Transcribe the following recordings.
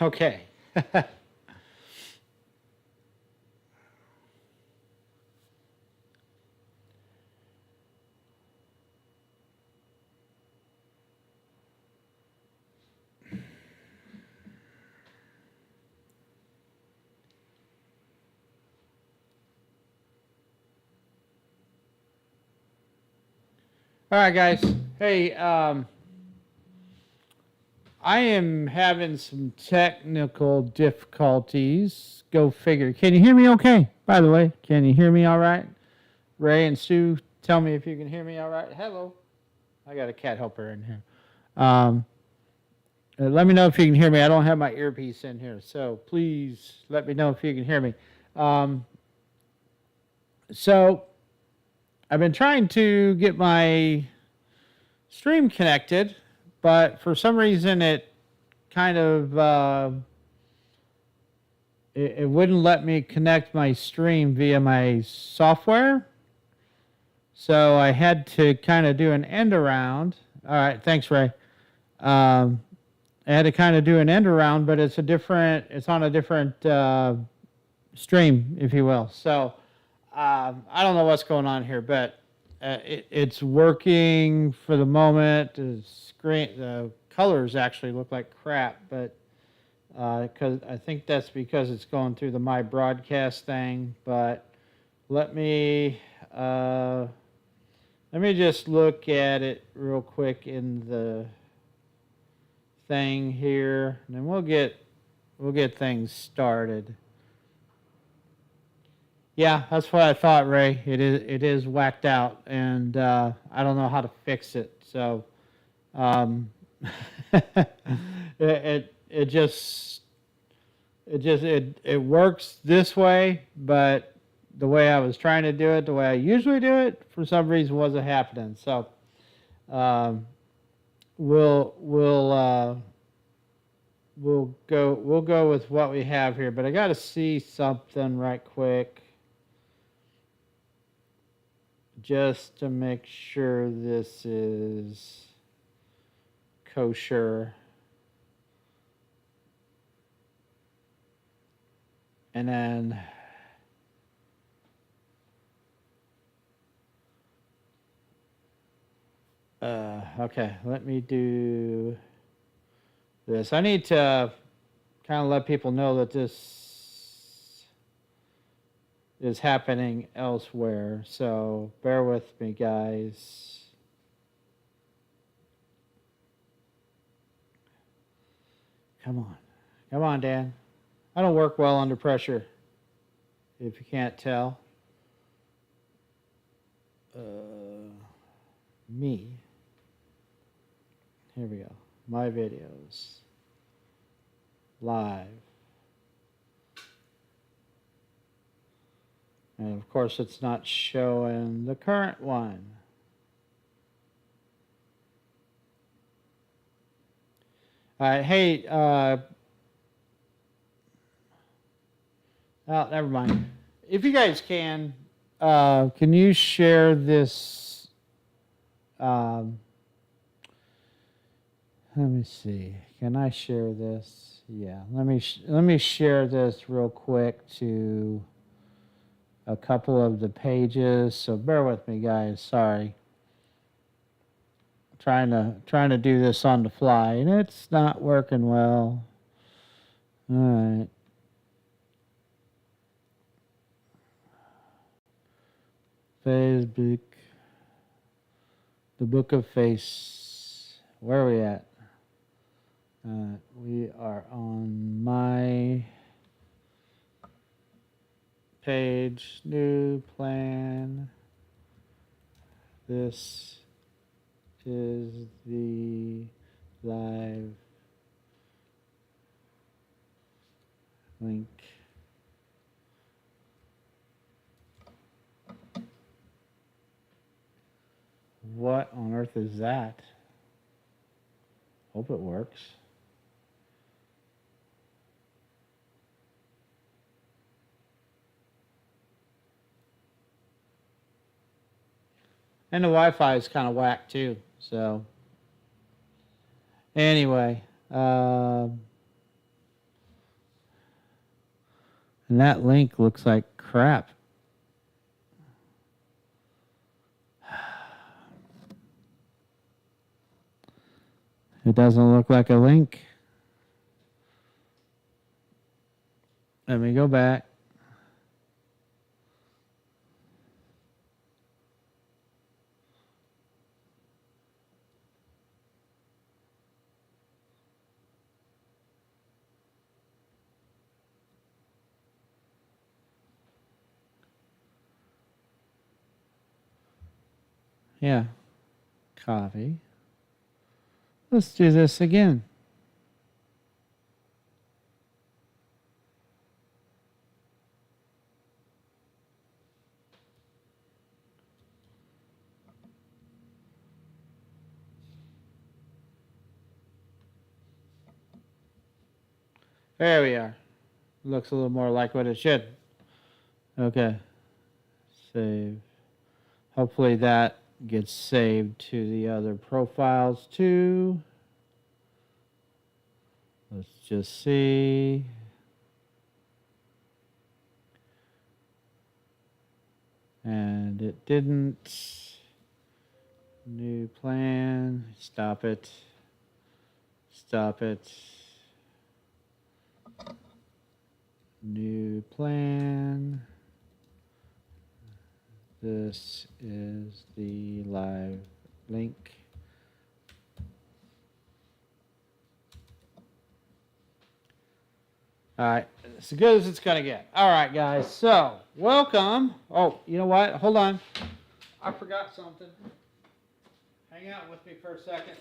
Okay. All right, guys. Hey, I am having some technical difficulties. Go figure. Can you hear me okay? By the way, can you hear me all right? Ray and Sue, tell me if you can hear me all right. Hello. I got a cat helper in here. Um, let me know if you can hear me. I don't have my earpiece in here, so please let me know if you can hear me. Um, so I've been trying to get my stream connected, but for some reason it kind of it wouldn't let me connect my stream via my software. So I had to kind of do an end around. All right, thanks, Ray. I had to kind of do an end around, but it's on a different stream, if you will. So I don't know what's going on here, but it's working for the moment. The colors actually look like crap, but because I think that's because it's going through the My Broadcast thing. But let me just look at it real quick in the thing here, and then we'll get things started. Yeah, that's what I thought, Ray. It is whacked out, and I don't know how to fix it. So it just it works this way, but the way I was trying to do it, the way I usually do it, for some reason wasn't happening. So we'll go with what we have here, but I got to see something right quick just to make sure this is kosher. And then okay, let me do this. I need to kind of let people know that this is happening elsewhere. So bear with me, guys. Come on. Come on, Dan. I don't work well under pressure, if you can't tell. Me. Here we go. My videos. Live. And of course, it's not showing the current one. All right. Hey, oh, never mind. If you guys can you share this? Let me see. Can I share this? Yeah. Let me share this real quick to a couple of the pages. So bear with me, guys. Sorry. Trying to do this on the fly, and it's not working well. All right. Facebook, the Book of Face. Where are we at? We are on my page, new plan. This is the live link. What on earth is that? Hope it works. And the Wi-Fi is kind of whack too. So anyway, And that link looks like crap. It doesn't look like a link. Let me go back. Yeah. Copy. Let's do this again. There we are. Looks a little more like what it should. Okay. Save. Hopefully that gets saved to the other profiles too. Let's just see. And it didn't. New plan. Stop it. Stop it. New plan. This is the live link. All right, as good as it's going to get. All right, guys, so welcome. Oh, you know what? Hold on. I forgot something. Hang out with me for a second.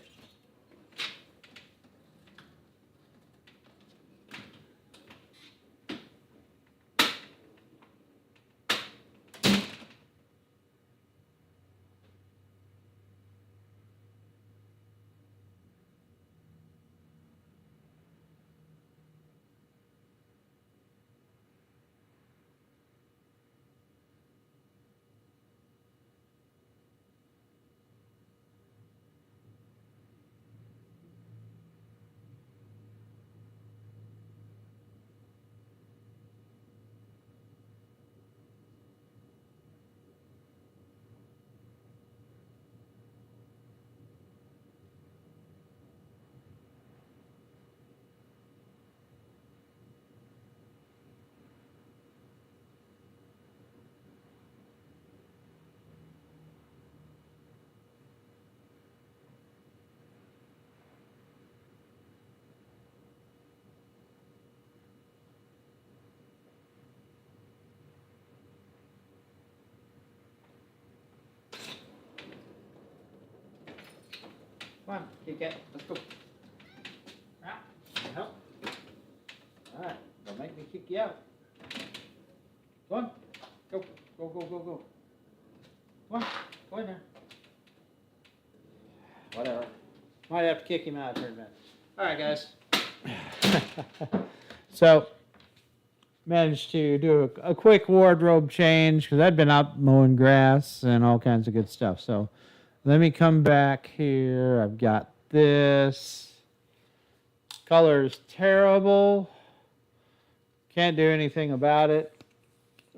Come on, kick it. Let's go. Out. Help. All right, don't make me kick you out. Come on. Go. Go, go, go, go. Come on. Go in there. Whatever. Might have to kick him out for a minute. All right, guys. So, managed to do a quick wardrobe change because I'd been out mowing grass and all kinds of good stuff. So, let me come back here. I've got this. Color's terrible. Can't do anything about it.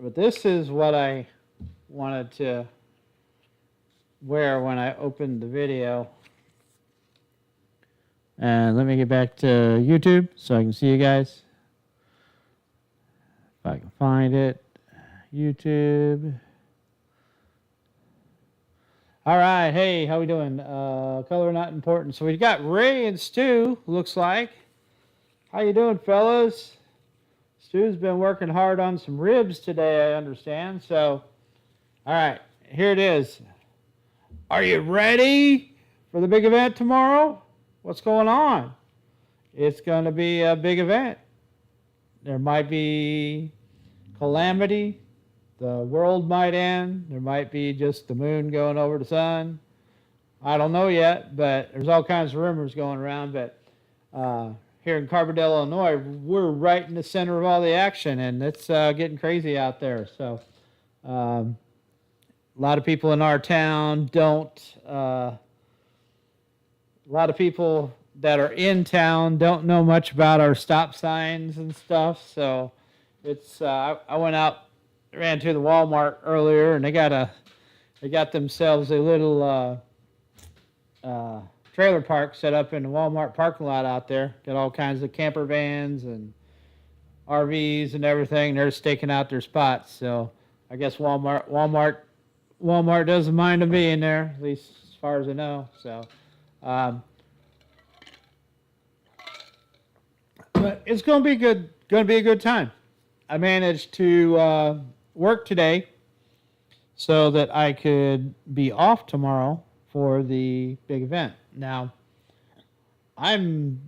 But this is what I wanted to wear when I opened the video. And let me get back to YouTube so I can see you guys. If I can find it. YouTube. All right. Hey, how we doing? Color not important. So we got Ray and Stu, looks like. How you doing, fellas? Stu's been working hard on some ribs today, I understand. So, all right, here it is. Are you ready for the big event tomorrow? What's going on? It's going to be a big event. There might be calamity. The world might end. There might be just the moon going over the sun. I don't know yet, but there's all kinds of rumors going around. But here in Carbondale, Illinois, we're right in the center of all the action, and it's getting crazy out there. So a lot of people in our town don't, a lot of people that are in town don't know much about our stop signs and stuff. So It's I went out, ran to the Walmart earlier, and they got themselves a little trailer park set up in the Walmart parking lot out there. Got all kinds of camper vans and RVs and everything. They're staking out their spots. So I guess Walmart doesn't mind them being there, at least as far as I know. So, but it's going to be good. Going to be a good time. I managed to work today so that I could be off tomorrow for the big event. Now, I'm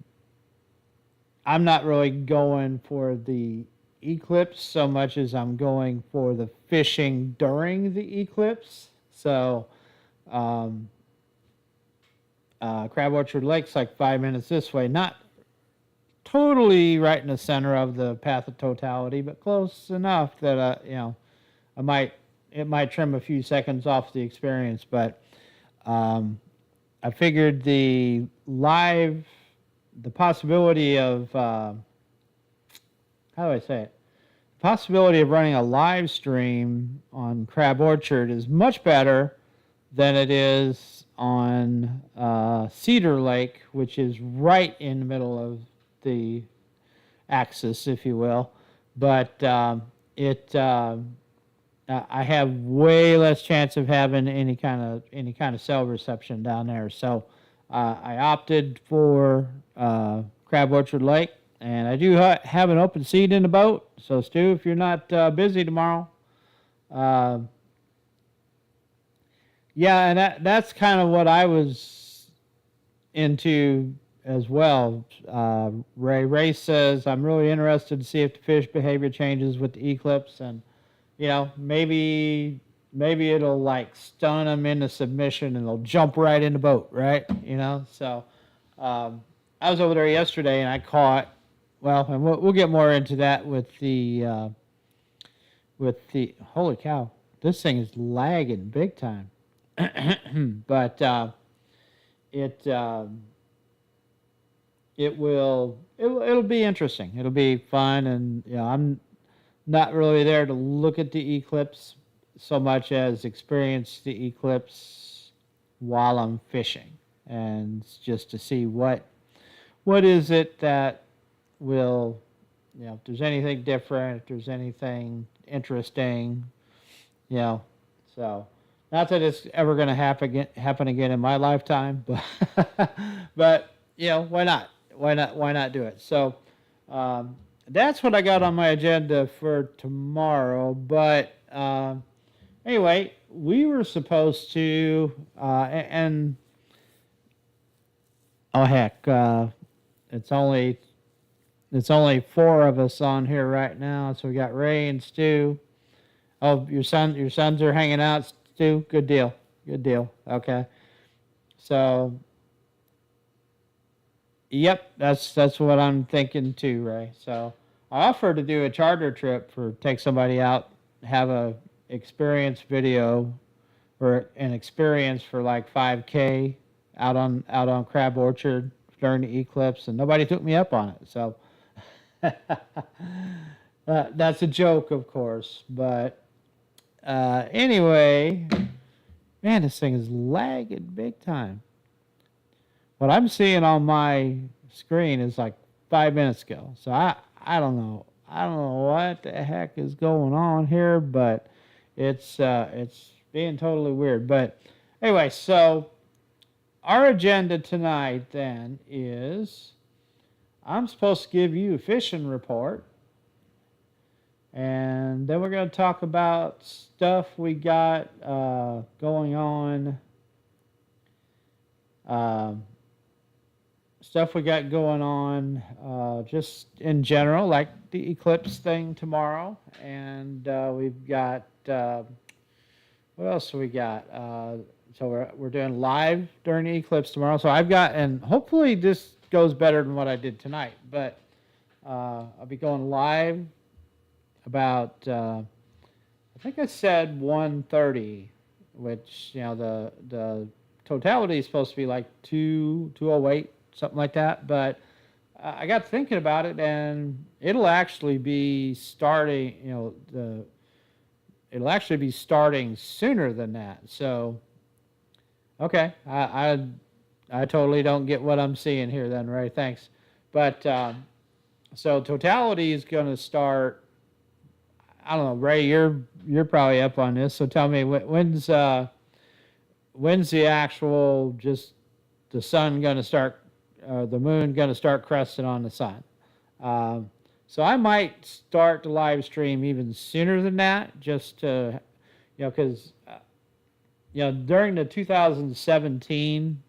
not really going for the eclipse so much as I'm going for the fishing during the eclipse. So, Crab Orchard Lake's like 5 minutes this way, not totally right in the center of the path of totality, but close enough that it might trim a few seconds off the experience. But I figured the possibility of how do I say it? The possibility of running a live stream on Crab Orchard is much better than it is on Cedar Lake, which is right in the middle of the axis, if you will. But I have way less chance of having any kind of cell reception down there. So I opted for Crab Orchard Lake, and I do have an open seat in the boat. So Stu, if you're not busy tomorrow, yeah, and that's kind of what I was into as well. Ray says, I'm really interested to see if the fish behavior changes with the eclipse, and maybe it'll like stun them into submission and they'll jump right in the boat, right? So I was over there yesterday and I caught, and we'll get more into that with the holy cow, this thing is lagging big time. But it'll be interesting. It'll be fun, and I'm not really there to look at the eclipse so much as experience the eclipse while I'm fishing, and just to see what is it that will, if there's anything different, if there's anything interesting, so not that it's ever going to happen again in my lifetime, but why not? Why not do it? So that's what I got on my agenda for tomorrow. But anyway, we were supposed to, and oh heck, it's only 4 of us on here right now. So we got Ray and Stu. Oh, your sons are hanging out, Stu. Good deal. Okay. So, yep, that's what I'm thinking too, Ray. So I offered to do a charter trip take somebody out, have a experience video or an experience for like 5K out on Crab Orchard during the eclipse, and nobody took me up on it. So that's a joke, of course. But anyway, man, this thing is lagging big time. What I'm seeing on my screen is like 5 minutes ago. So I don't know. I don't know what the heck is going on here, but it's being totally weird. But anyway, so our agenda tonight then is I'm supposed to give you a fishing report, and then we're going to talk about stuff we got going on. Stuff we got going on just in general, like the eclipse thing tomorrow. And we've got, what else do we got? So we're doing live during the eclipse tomorrow. So I've got, and hopefully this goes better than what I did tonight, but I'll be going live about, I think I said 1:30, which, the totality is supposed to be like 2:08, something like that. But I got thinking about it, and it'll actually be starting. It'll actually be starting sooner than that. So, okay, I totally don't get what I'm seeing here. Then, Ray, thanks. But so totality is going to start. I don't know, Ray. You're probably up on this. So tell me when's the actual just the sun going to start, the moon going to start cresting on the sun. Um, so I might start the live stream even sooner than that, just to, because during the 2017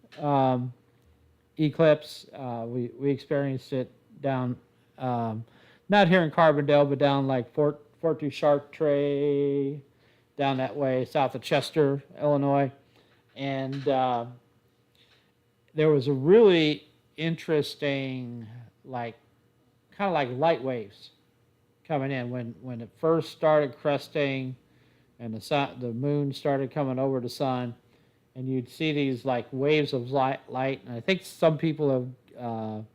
eclipse, we experienced it down, um, not here in Carbondale, but down like Fort du Chartres, down that way, south of Chester, Illinois, and there was a really interesting, like, kind of like light waves coming in when it first started cresting, and the moon started coming over the sun, and you'd see these like waves of light. And I think some people have,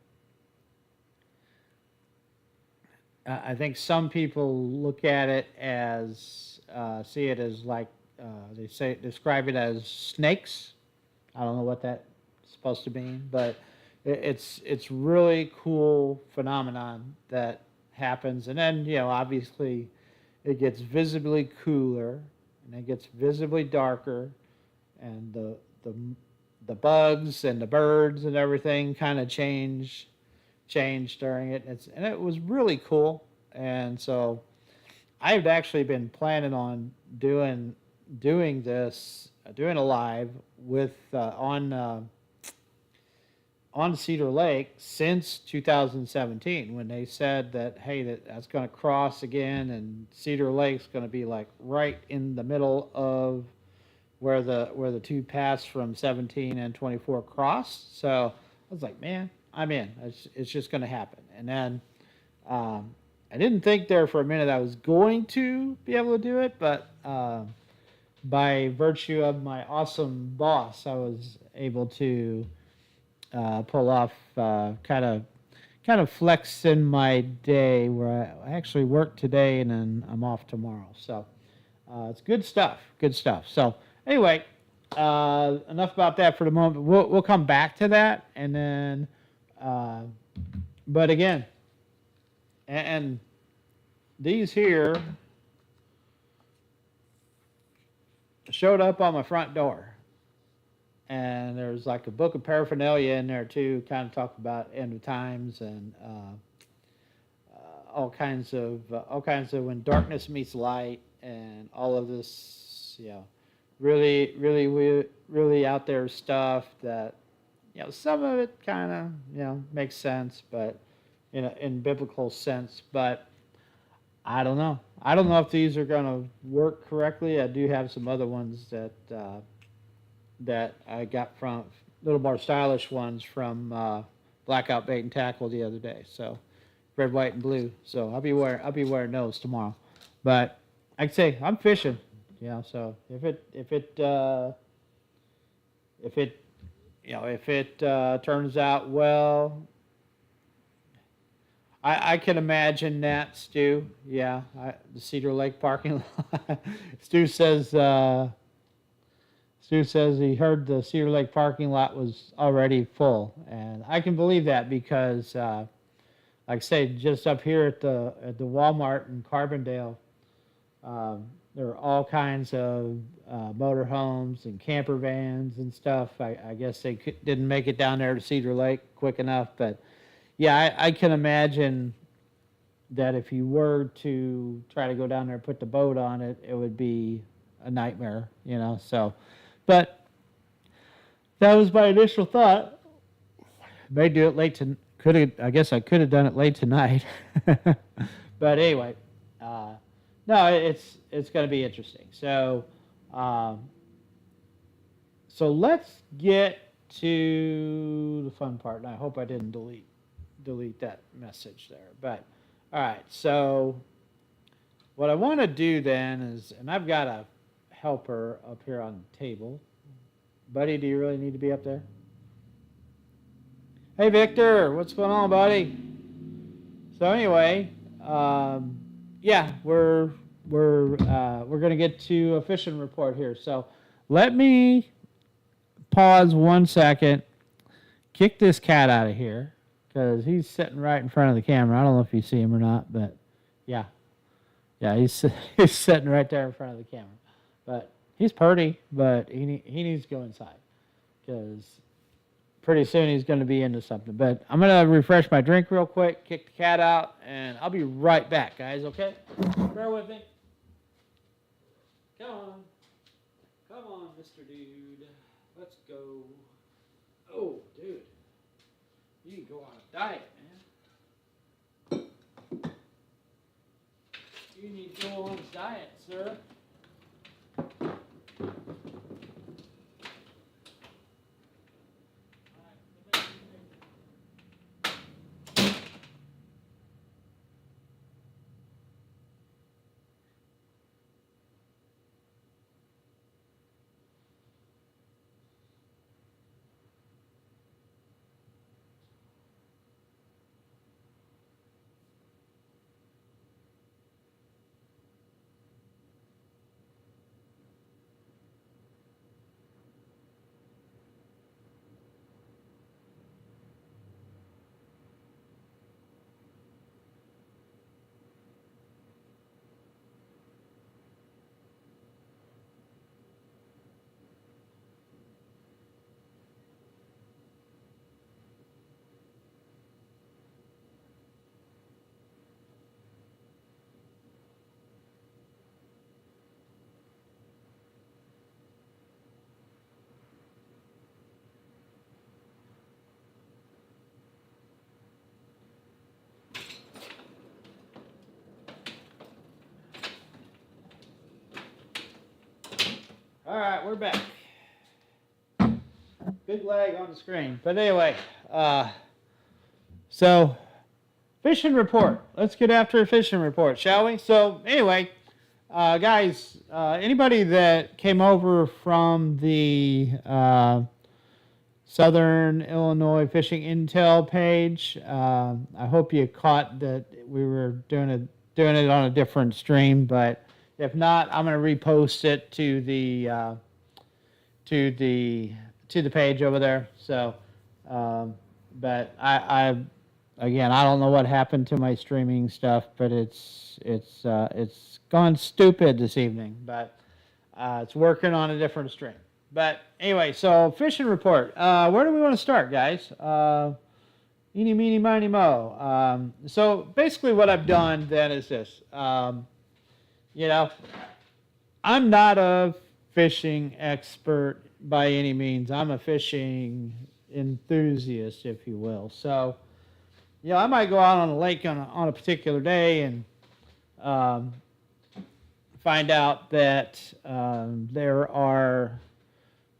I think some people look at it as, see it as like, describe it as snakes. I don't know what that's supposed to mean, but it's really cool phenomenon that happens. And then obviously it gets visibly cooler, and it gets visibly darker, and the bugs and the birds and everything kind of change during it. And it was really cool. And so I've actually been planning on doing this, doing a live with on Cedar Lake since 2017, when they said that, hey, that's going to cross again, and Cedar Lake's going to be like right in the middle of where the two paths from 17 and 24 cross. So I was like, man, I'm in. It's just going to happen. And then I didn't think there for a minute I was going to be able to do it, but by virtue of my awesome boss, I was able to pull off kind of flex in my day, where I actually work today and then I'm off tomorrow. So it's good stuff. Good stuff. So anyway, enough about that for the moment. We'll come back to that, and then, but again, and these here showed up on my front door. And there's like a book of paraphernalia in there too, kind of talk about end of times, and all kinds of when darkness meets light, and all of this, really out there stuff that, some of it kind of, makes sense, but in biblical sense. But I don't know. I don't know if these are going to work correctly. I do have some other ones that I got from little more stylish ones from Blackout Bait and Tackle the other day. So red, white, and blue. So I'll be wearing those tomorrow. But like I say, I'm fishing. So if it turns out well, I can imagine that, Stu. Yeah, the Cedar Lake parking lot. Stu says he heard the Cedar Lake parking lot was already full, and I can believe that because, like I say, just up here at the Walmart in Carbondale, there are all kinds of motorhomes and camper vans and stuff. I guess they didn't make it down there to Cedar Lake quick enough, but yeah, I can imagine that if you were to try to go down there and put the boat on it, it would be a nightmare, So, but that was my initial thought. May do it late to I guess I could have done it late tonight. But anyway, no, it's going to be interesting. So, so let's get to the fun part. And I hope I didn't delete that message there. But all right, so what I want to do then is, and I've got a helper up here on the table. Buddy, do you really need to be up there? Hey, Victor, what's going on, buddy? So anyway, yeah, we're gonna get to a fishing report here. So let me pause 1 second, kick this cat out of here because he's sitting right in front of the camera. I don't know if you see him or not, but yeah, yeah, he's sitting right there in front of the camera. But he's pretty, but he needs to go inside because pretty soon he's going to be into something. But I'm going to refresh my drink real quick, kick the cat out, and I'll be right back, guys, okay? Bear with me. Come on. Come on, Mr. Dude. Let's go. Oh, dude. You can go on a diet, man. You need to go on a diet, sir. All right, we're back. Big lag on the screen. But anyway, so fishing report. Let's get after a fishing report, shall we? So anyway, guys, anybody that came over from the Southern Illinois Fishing Intel page, I hope you caught that we were doing it on a different stream. But if not, I'm going to repost it to the page over there. So, but I again, I don't know what happened to my streaming stuff, but it's gone stupid this evening. But it's working on a different stream. But anyway, so fishing report. Where do we want to start, guys? Eeny, meeny, miny, mo. So basically, what I've done then is this. You know, I'm not a fishing expert by any means. I'm a fishing enthusiast, if you will. So, I might go out on a lake on a particular day and find out that there are,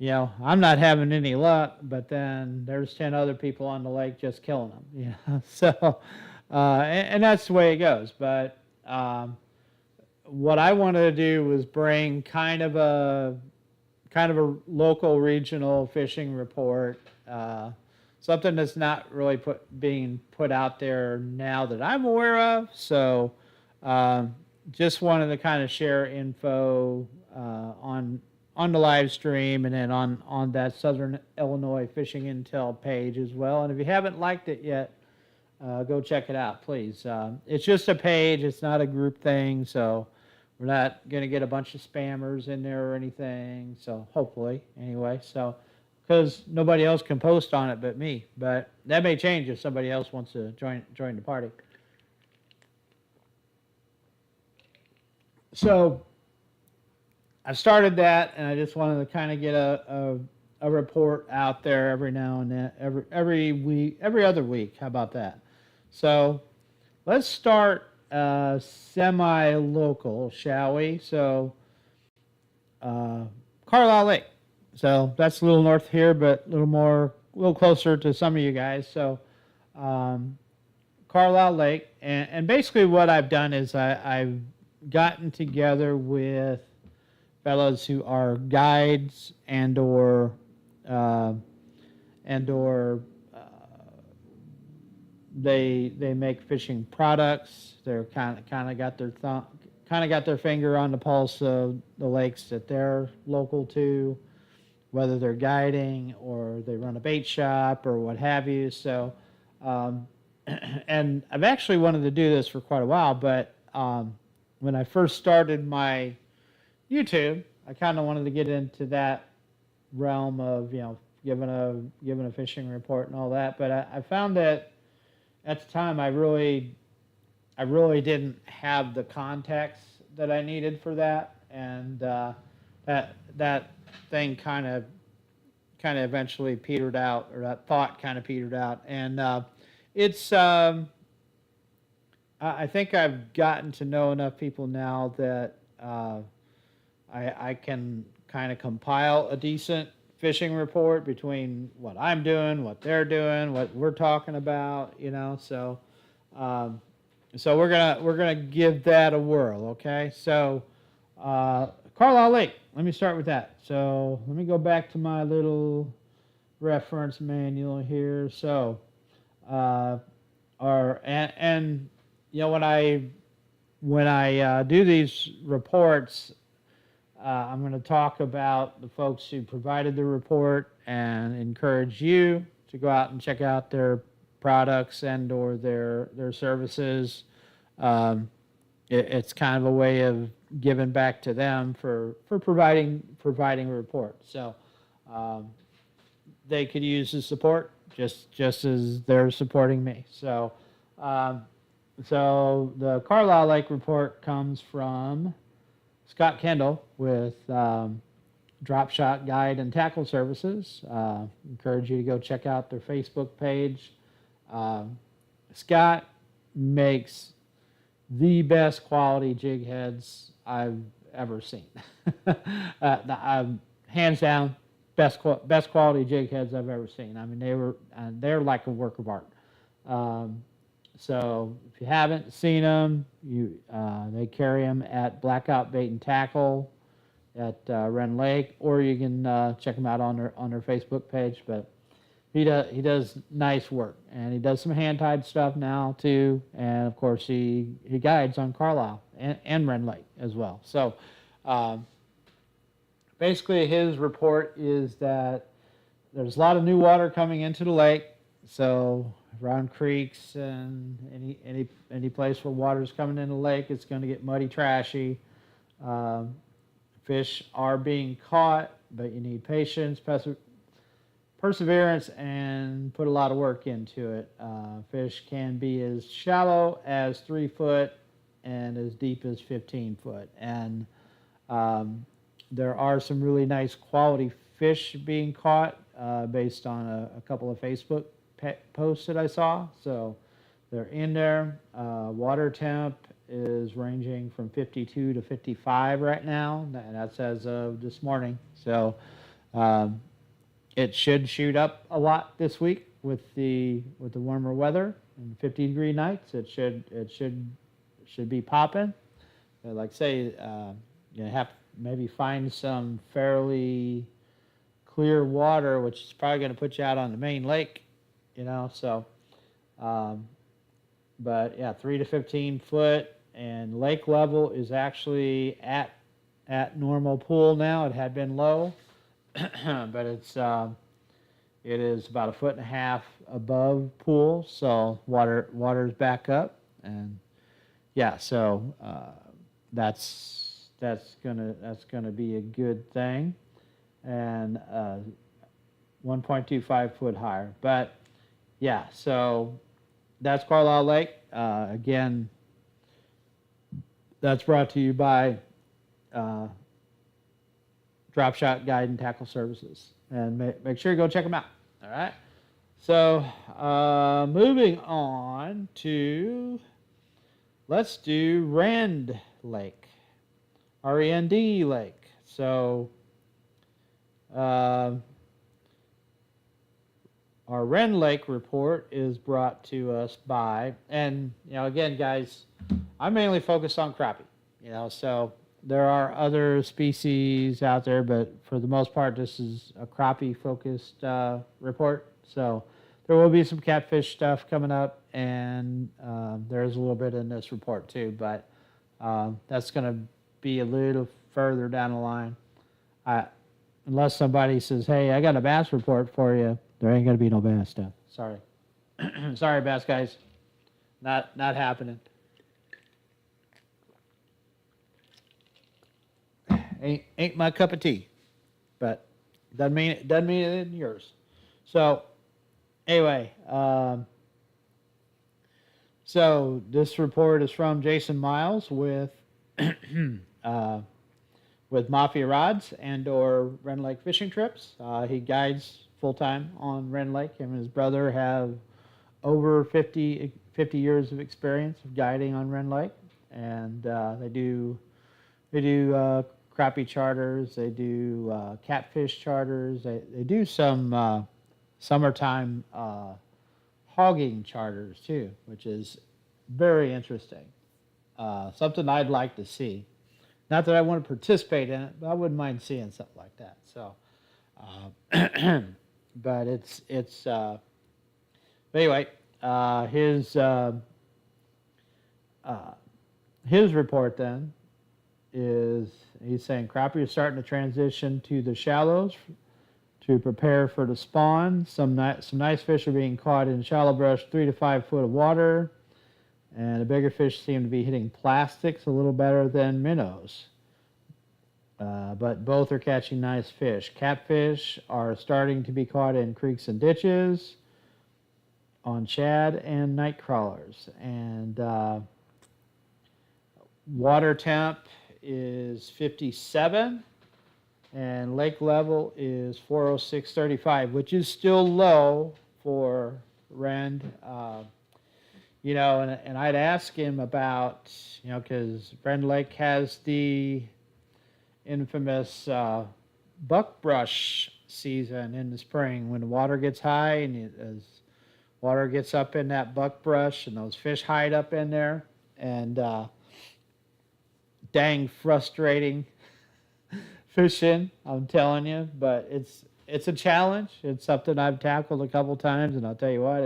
I'm not having any luck, but then there's 10 other people on the lake just killing them. So, and that's the way it goes. But what I wanted to do was bring kind of a local regional fishing report, something that's not really being put out there now that I'm aware of. So just wanted to kind of share info on the live stream and then on that Southern Illinois Fishing Intel page as well. And if you haven't liked it yet, go check it out, please. It's just a page. It's not a group thing, so we're not going to get a bunch of spammers in there or anything. So hopefully, anyway. So because nobody else can post on it but me. But that may change if somebody else wants to join the party. So I started that, and I just wanted to kind of get a report out there every now and then, every week, every other week. How about that? So let's start semi-local, shall we? So Carlisle Lake. So that's a little north here, but a little closer to some of you guys. So Carlisle Lake, and basically what I've done is I've gotten together with fellows who are guides and or they make fishing products. They're kind of got their finger on the pulse of the lakes that they're local to, whether they're guiding or they run a bait shop or what have you. So, and I've actually wanted to do this for quite a while, but when I first started my YouTube, I kind of wanted to get into that realm of giving a fishing report and all that. But I found that at the time I really didn't have the context that I needed for that, and that thing kind of eventually petered out, or that thought kind of petered out, and it's I think I've gotten to know enough people now that I can kind of compile a decent fishing report between what I'm doing, what they're doing, what we're talking about, So, so we're gonna give that a whirl, okay? So, Carlisle Lake. Let me start with that. So let me go back to my little reference manual here. So, when I do these reports, I'm going to talk about the folks who provided the report and encourage you to go out and check out their products and or their services. It's kind of a way of giving back to them for providing a report. So they could use the support just as they're supporting me. So so the Carlisle Lake report comes from Scott Kendall with Drop Shot Guide and Tackle Services. Encourage you to go check out their Facebook page. Scott makes the best quality jig heads I've ever seen. Hands down, best quality jig heads I've ever seen. I mean, they're like a work of art. So if you haven't seen them, they carry them at Blackout Bait and Tackle at Wren Lake, or you can check them out on their Facebook page. But he does nice work, and he does some hand-tied stuff now too, and of course he guides on Carlisle and Wren Lake as well. So basically his report is that there's a lot of new water coming into the lake, so around creeks and any place where water is coming into the lake, it's going to get muddy, trashy. Fish are being caught, but you need patience, perseverance, and put a lot of work into it. Fish can be as shallow as 3 foot and as deep as 15 foot. And there are some really nice quality fish being caught based on a couple of Facebook posts that I saw. So they're in there. Water temp is ranging from 52 to 55 right now. That's as of this morning. So it should shoot up a lot this week with the warmer weather and 50-degree nights. It should be popping. Like I say, you have to maybe find some fairly clear water, which is probably going to put you out on the main lake. So, but yeah, 3 to 15 foot, and lake level is actually at normal pool now. It had been low, but it is about 1.5 feet above pool, so water's back up, and yeah, so that's gonna be a good thing, and 1.25 foot higher, but. Yeah, so that's Carlisle Lake. Again, that's brought to you by Drop Shot Guide and Tackle Services. And make sure you go check them out. All right. So moving on to, let's do Rend Lake, R-E-N-D Lake. So our Wren Lake report is brought to us by, and again, guys, I mainly focus on crappie. So there are other species out there, but for the most part, this is a crappie-focused report. So there will be some catfish stuff coming up and there's a little bit in this report too, but that's going to be a little further down the line. Unless somebody says, "Hey, I got a bass report for you," there ain't going to be no bass stuff. Sorry, sorry, bass guys, not happening. Ain't my cup of tea, but doesn't mean it isn't yours. So anyway, so this report is from Jason Miles with with Mafia Rods and or Rend Lake fishing trips. He guides full time on Rend Lake. Him and his brother have over 50 years of experience of guiding on Rend Lake, and they do crappie charters. They do catfish charters. They do some summertime hogging charters too, which is very interesting. Something I'd like to see. Not that I want to participate in it, but I wouldn't mind seeing something like that. So, but but anyway, his report then is he's saying crappie are starting to transition to the shallows to prepare for the spawn. Some nice fish are being caught in shallow brush, 3 to 5 foot of water. And the bigger fish seem to be hitting plastics a little better than minnows. But both are catching nice fish. Catfish are starting to be caught in creeks and ditches, on shad and night crawlers. And water temp is 57, and lake level is 406.35, which is still low for Rend. You know, and I'd ask him about, you know, because Rend Lake has the infamous buckbrush season in the spring when the water gets high and as water gets up in that buckbrush and those fish hide up in there, and dang frustrating fishing, I'm telling you. But it's a challenge. It's something I've tackled a couple times, and I'll tell you what,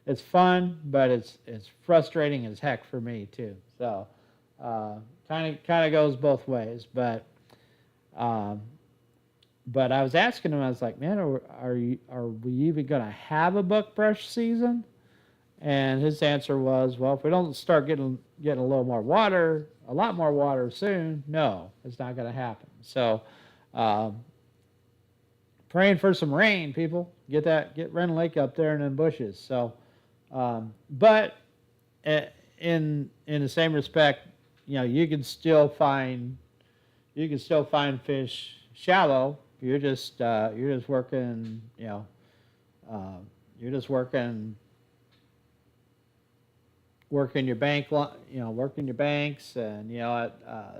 it's fun, but it's frustrating as heck for me too. So kind of goes both ways. But I was asking him, I was like, man, are we even going to have a buckbrush season? And his answer was, well, if we don't start getting a lot more water soon, no, it's not going to happen. So praying for some rain, people. Get Rend Lake up there in them bushes. So. But in the same respect, you know, you can still find fish shallow. You're just working, you know, working your bank, you know, working your banks, and you know,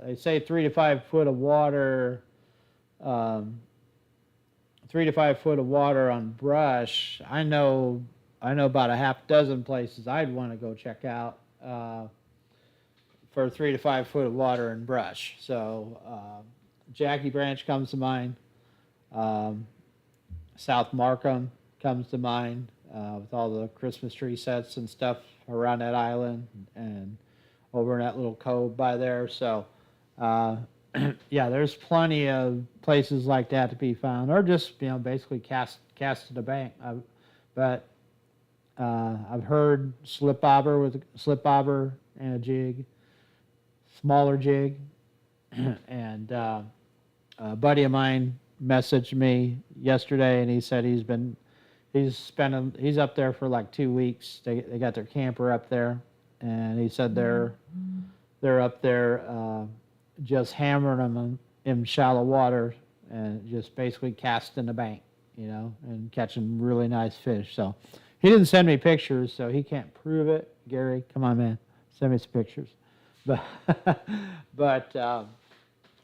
they say 3 to 5 foot of water. 3 to 5 foot of water on brush. I know about a half dozen places I'd want to go check out for 3 to 5 foot of water and brush. So Jackie Branch comes to mind. South Markham comes to mind with all the Christmas tree sets and stuff around that island and over in that little cove by there. So yeah, there's plenty of places like that to be found, or just, you know, basically cast to the bank. But I've heard slip bobber and a jig, smaller jig, and a buddy of mine messaged me yesterday, and he said he's up there for like 2 weeks. They got their camper up there, and he said they're up there just hammering them in shallow water and just basically casting the bank, you know, and catching really nice fish. So. He didn't send me pictures, so he can't prove it. Gary, come on, man, send me some pictures. But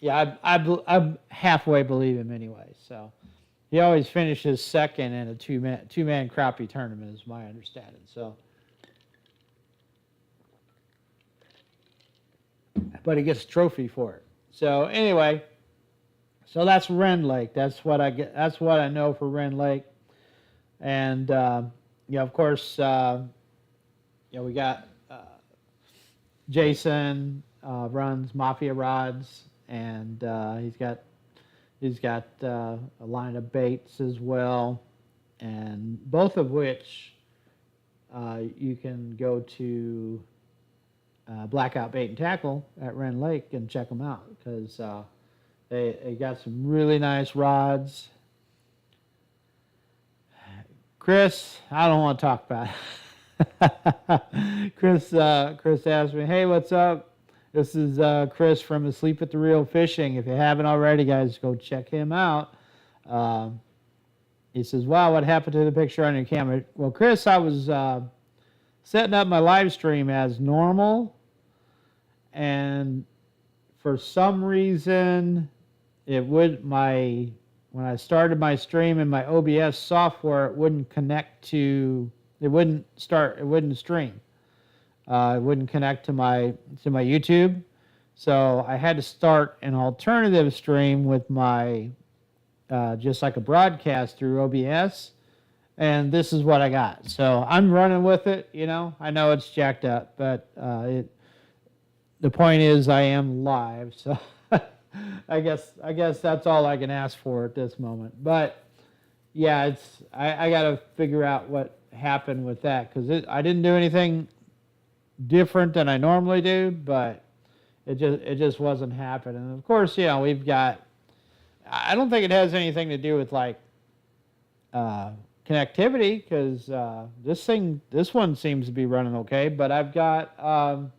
yeah, I halfway believe him anyway. So he always finishes second in a two man crappie tournament, is my understanding. So, but he gets a trophy for it. So anyway, so that's Rend Lake. That's what I get. That's what I know for Rend Lake, and. Yeah, of course, we got Jason runs Mafia Rods, and he's got a line of baits as well, and both of which you can go to Blackout Bait and Tackle at Rend Lake and check them out, because they got some really nice rods. Chris, I don't want to talk about it. Chris asked me, "Hey, what's up? This is Chris from Asleep at the Reel Fishing. If you haven't already, guys, go check him out." He says, "Wow, what happened to the picture on your camera?" Well, Chris, I was setting up my live stream as normal, and for some reason, when I started my stream in my OBS software, it wouldn't stream. It wouldn't connect to my YouTube. So I had to start an alternative stream with my, just like a broadcast through OBS. And this is what I got. So I'm running with it, I know it's jacked up, but the point is I am live. So I guess that's all I can ask for at this moment. But yeah, I got to figure out what happened with that, because I didn't do anything different than I normally do, but it just wasn't happening. And of course, we've got. I don't think it has anything to do with like connectivity, because this one seems to be running okay. But I've got.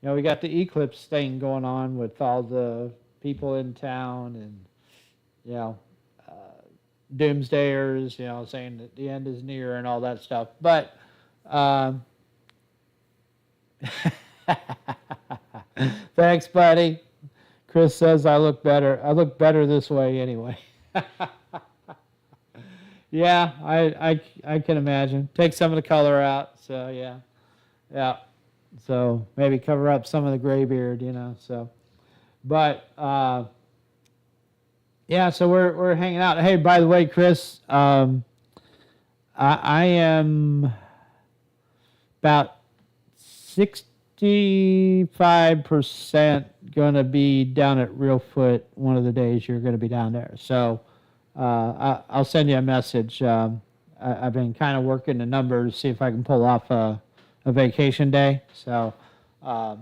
We got the eclipse thing going on with all the people in town, and doomsdayers, saying that the end is near and all that stuff. But thanks, buddy. Chris says I look better. I look better this way anyway. Yeah, I can imagine. Take some of the color out. So yeah. So maybe cover up some of the gray beard, So, but yeah. So we're hanging out. Hey, by the way, Chris, I am about 65% going to be down at Reelfoot one of the days you're going to be down there. So I'll send you a message. I've been kind of working the numbers, see if I can pull off a vacation day. So, but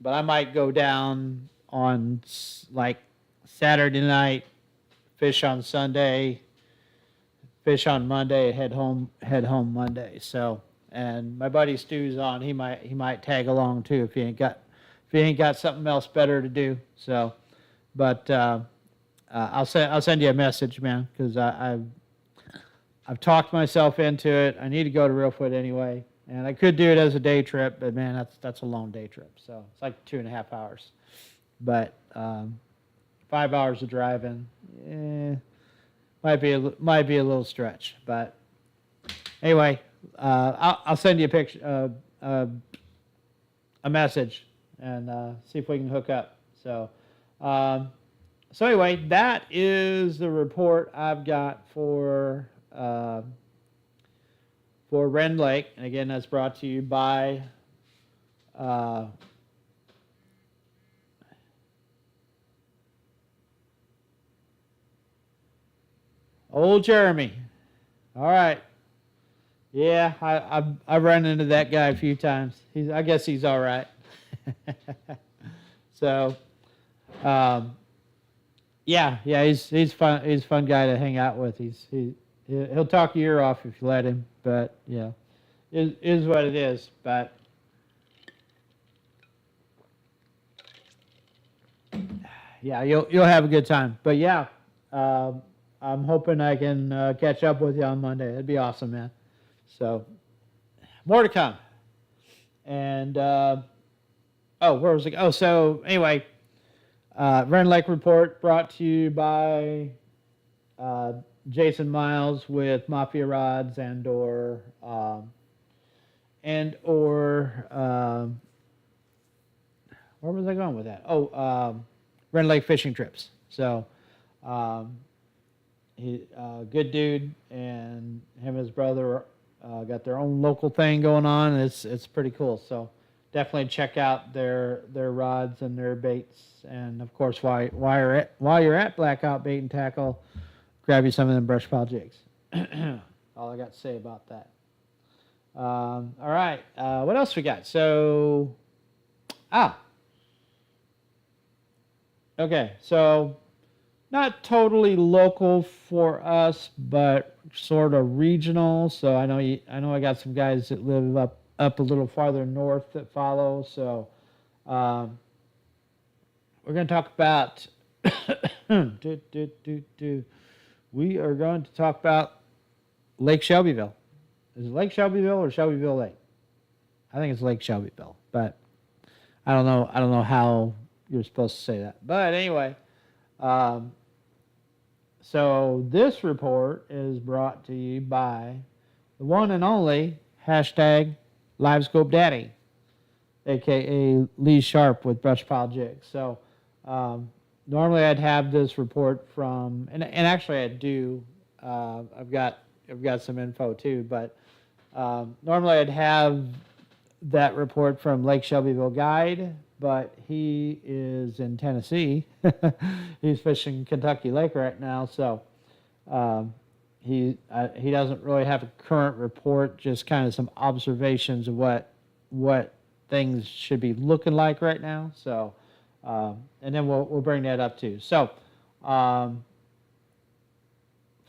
I might go down on like Saturday night, fish on Sunday, fish on Monday, head home Monday. So, and my buddy Stu's on. He might tag along too if he ain't got something else better to do. So, but I'll send you a message, man, because I've talked myself into it. I need to go to Reelfoot anyway. And I could do it as a day trip, but man, that's a long day trip. So it's like 2.5 hours. But 5 hours of driving, might be a little stretch. But anyway, I'll send you a picture, a message, and see if we can hook up. So anyway, that is the report I've got for Rend Lake. And again, that's brought to you by old Jeremy. All right. Yeah, I've run into that guy a few times. I guess he's all right. So, yeah, he's fun. He's a fun guy to hang out with. He'll talk your ear off if you let him. But yeah, it is what it is. But yeah, you'll have a good time. But yeah, I'm hoping I can catch up with you on Monday. That'd be awesome, man. So more to come. And where was it? Oh, so anyway, Rend Lake Report brought to you by Jason Miles with Mafia Rods or where was I going with that? Rend Lake Fishing Trips. So he good dude, and him and his brother got their own local thing going on. It's pretty cool. So definitely check out their rods and their baits. And of course, while you're at Blackout Bait and Tackle, grab you some of them brush pile jigs. All I got to say about that. All right, what else we got? So, okay, so not totally local for us, but sort of regional. So I know I got some guys that live up a little farther north that follow. So we're going to talk about we are going to talk about Lake Shelbyville. Is it Lake Shelbyville or Shelbyville Lake? I think it's Lake Shelbyville, but I don't know how you're supposed to say that. But anyway, so this report is brought to you by the one and only hashtag LiveScopeDaddy, aka Lee Sharp with Brush Pile Jigs. So normally I'd have this report from, and actually I do. I've got some info too, but normally I'd have that report from Lake Shelbyville Guide, but he is in Tennessee. He's fishing Kentucky Lake right now, so he doesn't really have a current report, just kind of some observations of what things should be looking like right now. So, and then we'll bring that up too. So, from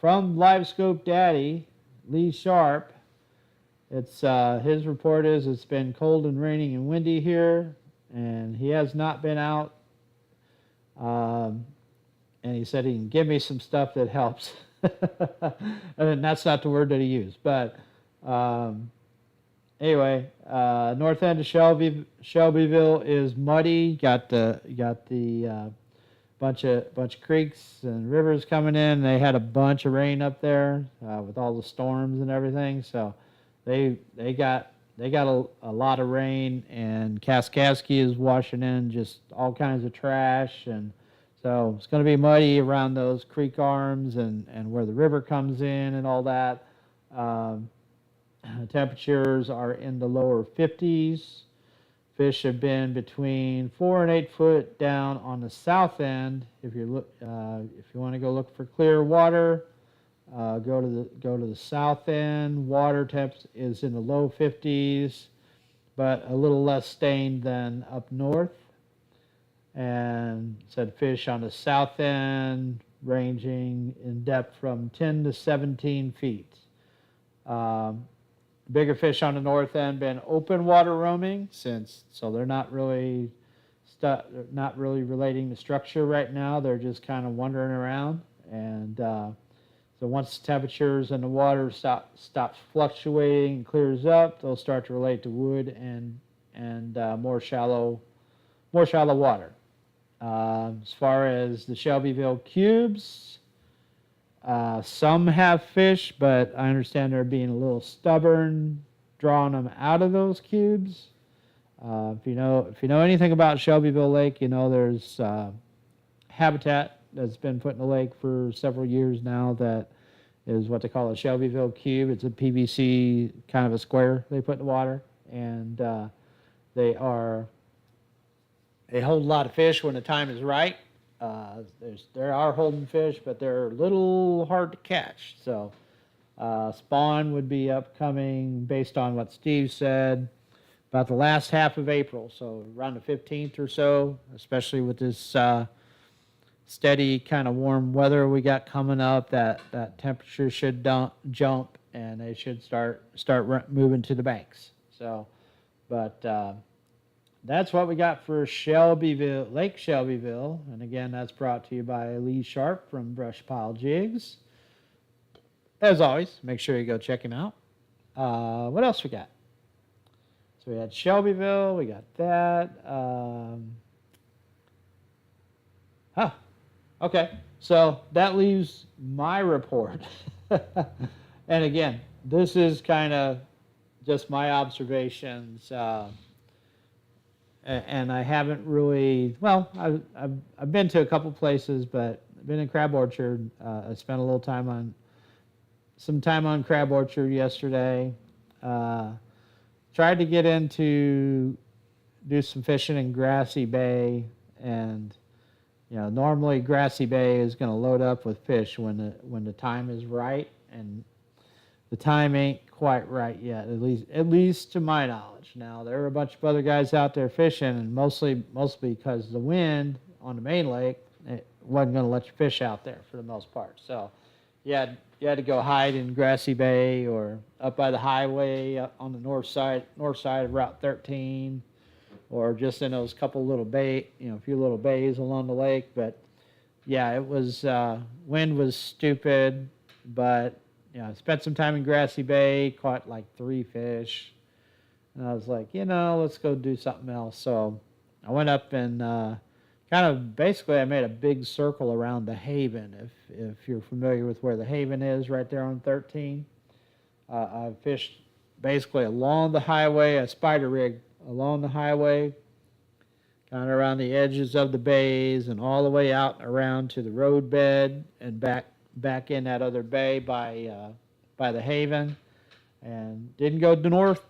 LiveScopeDaddy, Lee Sharp, it's his report is it's been cold and raining and windy here, and he has not been out. And he said he can give me some stuff that helps. And that's not the word that he used, but anyway, north end of Shelbyville is muddy. Got the bunch of creeks and rivers coming in. They had a bunch of rain up there with all the storms and everything. So they got a lot of rain, and Kaskaskia is washing in just all kinds of trash, and so it's going to be muddy around those creek arms and where the river comes in and all that. Temperatures are in the lower 50s. Fish have been between 4 and 8 foot down on the south end. If you want to go look for clear water, go to the south end. Water temps is in the low 50s, but a little less stained than up north. And said fish on the south end ranging in depth from 10 to 17 feet. Bigger fish on the north end been open water roaming, so they're not really relating to structure right now. They're just kind of wandering around, and so once temperatures in the water stops fluctuating and clears up, they'll start to relate to wood and more shallow water. As far as the Shelbyville cubes, some have fish, but I understand they're being a little stubborn, drawing them out of those cubes. If you know anything about Shelbyville Lake, you know there's habitat that's been put in the lake for several years now that is what they call a Shelbyville cube. It's a PVC kind of a square they put in the water, and they hold a lot of fish when the time is right. There are holding fish, but they're a little hard to catch. So spawn would be upcoming, based on what Steve said, about the last half of April, so around the 15th or so, especially with this steady kind of warm weather we got coming up. That temperature should jump, and they should start moving to the banks. So, but that's what we got for Shelbyville, Lake Shelbyville. And again, that's brought to you by Lee Sharp from Brush Pile Jigs. As always, make sure you go check him out. What else we got? So we had Shelbyville, we got that. Okay, so that leaves my report. And again, this is kind of just my observations. And I haven't really, well, I've been to a couple places, but I've been in Crab Orchard. I spent a little time on some time on Crab Orchard yesterday. Uh, Tried to get into do some fishing in Grassy Bay, and normally Grassy Bay is going to load up with fish when the time is right, and the time ain't quite right yet. At least to my knowledge. Now there are a bunch of other guys out there fishing, and mostly because the wind on the main lake, it wasn't going to let you fish out there for the most part. So you had to go hide in Grassy Bay or up by the highway up on the north side of Route 13, or just in those couple little a few little bays along the lake. But yeah, it was wind was stupid, but I spent some time in Grassy Bay, caught like 3 fish, and I was like, let's go do something else. So I went up and basically I made a big circle around the Haven. If you're familiar with where the Haven is, right there on 13, I fished basically along the highway. I spider rigged along the highway, kind of around the edges of the bays and all the way out and around to the road bed and back in that other bay by the Haven, and didn't go north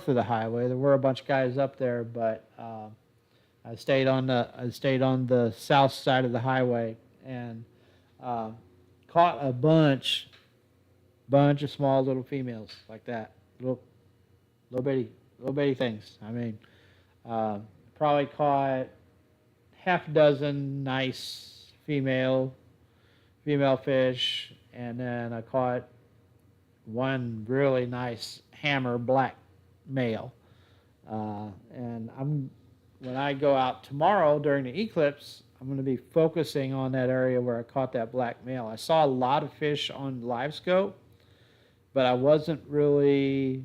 of the highway. There were a bunch of guys up there, but I stayed on the south side of the highway, and caught a bunch of small little females like that, little bitty things. I mean, probably caught half a dozen nice female fish, and then I caught one really nice hammer black male. And when I go out tomorrow during the eclipse, I'm going to be focusing on that area where I caught that black male. I saw a lot of fish on live scope, but I wasn't really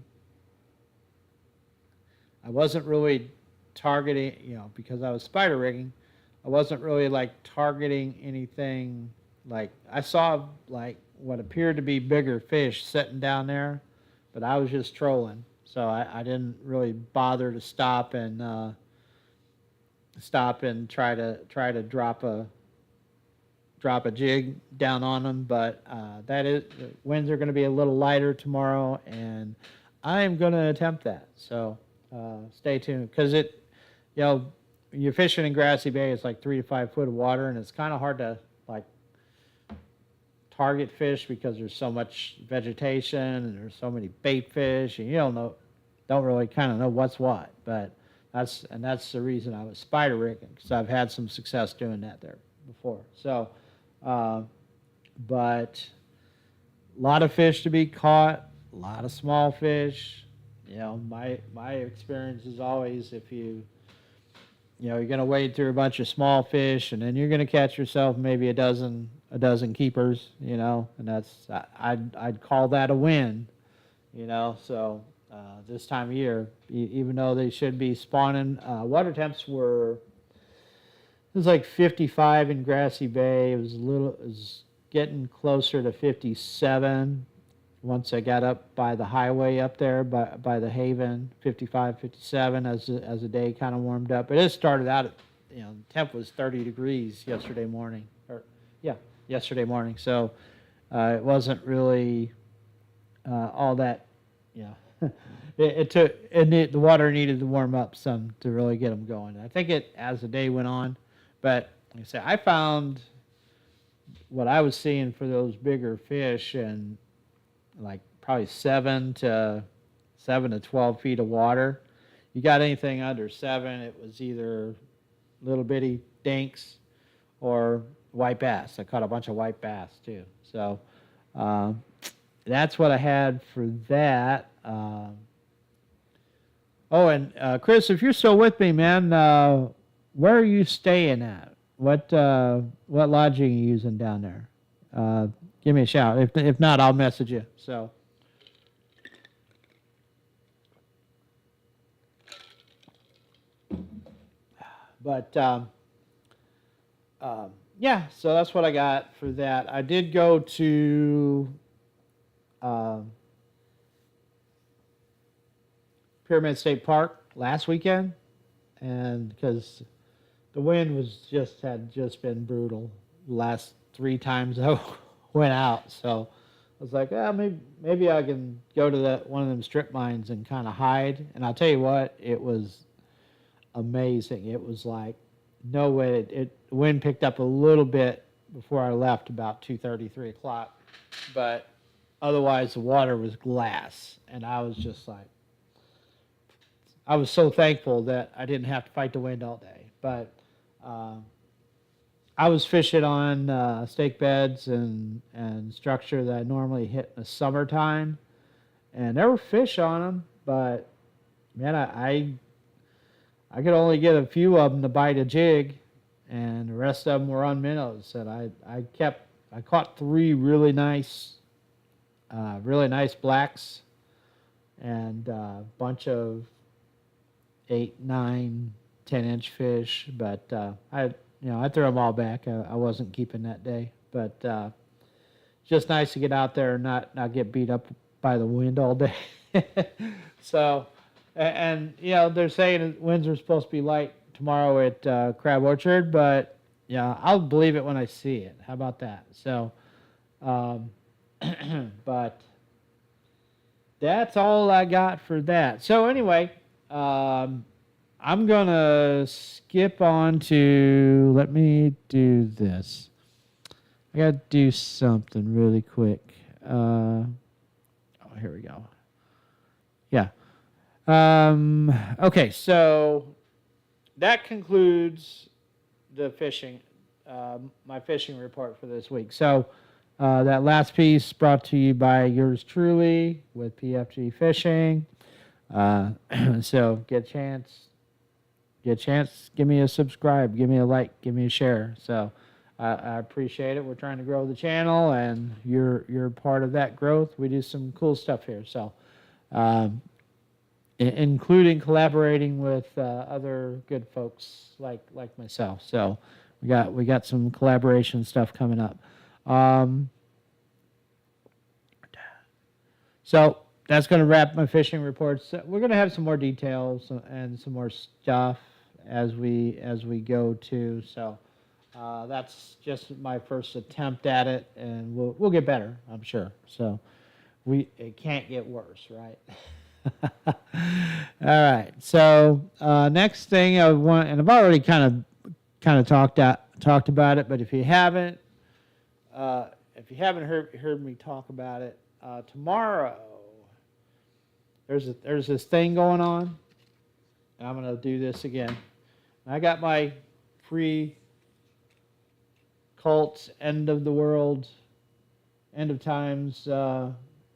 targeting, because I was spider rigging. I wasn't really like targeting anything. Like I saw like what appeared to be bigger fish sitting down there, but I was just trolling, so I didn't really bother to stop and try to drop a jig down on them. But the winds are going to be a little lighter tomorrow, and I'm going to attempt that. So stay tuned, because you're fishing in Grassy Bay. It's like 3 to 5 foot of water, and it's kind of hard to like target fish because there's so much vegetation and there's so many bait fish, and you don't really kind of know what's what. But that's the reason I was spider rigging, because I've had some success doing that there before. So, but a lot of fish to be caught, a lot of small fish. My experience is always, if you're going to wade through a bunch of small fish, and then you're going to catch yourself maybe a dozen keepers, and that's I'd call that a win, So this time of year, even though they should be spawning, water temps it was like 55 in Grassy Bay. It was getting closer to 57 once I got up by the highway up there by the Haven. 55, 57 as the day kind of warmed up. But it started out at, the temp was 30 degrees yesterday morning. Yesterday morning. So it wasn't really all that, it took, and the water needed to warm up some to really get them going. I think as the day went on, but like I said, I found what I was seeing for those bigger fish, and like probably 7 to 12 feet of water. You got anything under 7, it was either little bitty dinks or white bass. I caught a bunch of white bass too. So that's what I had for that. And Chris, if you're still with me, man, where are you staying at? What lodging are you using down there? Give me a shout. If not, I'll message you. So. But yeah, so that's what I got for that. I did go to Pyramid State Park last weekend, and because the wind had just been brutal the last 3 times I went out, so was like, maybe I can go to that one of them strip mines and kind of hide. And I'll tell you what, it was amazing. It was like no way. The wind picked up a little bit before I left, about 2:30, 3 o'clock, but otherwise the water was glass, and I was just like, I was so thankful that I didn't have to fight the wind all day. But um, I was fishing on stake beds and structure that I normally hit in the summertime, and there were fish on them, but man, I could only get a few of them to bite a jig, and the rest of them were on minnows. And I caught three really nice blacks, and a bunch of 8, 9, 10-inch fish. But I threw them all back. I wasn't keeping that day, but just nice to get out there and not get beat up by the wind all day. So. And they're saying winds are supposed to be light tomorrow at Crab Orchard, but I'll believe it when I see it. How about that? So, but that's all I got for that. So anyway, I'm gonna skip on to. Let me do this. I gotta do something really quick. Here we go. Yeah. Okay, so that concludes the fishing, my fishing report for this week. So that last piece brought to you by yours truly with PFG Fishing. So get a chance, give me a subscribe, give me a like, give me a share. So I appreciate it. We're trying to grow the channel, and you're part of that growth. We do some cool stuff here. So including collaborating with other good folks like myself. So we got some collaboration stuff coming up. So that's going to wrap my fishing reports. We're going to have some more details and some more stuff as we go too. So that's just my first attempt at it, and we'll get better, I'm sure. So it can't get worse, right? All right. So next thing I want, and I've already kind of talked about it, but if you haven't heard me talk about it, tomorrow there's this thing going on, and I'm going to do this again. I got my free cult end of the world, end of times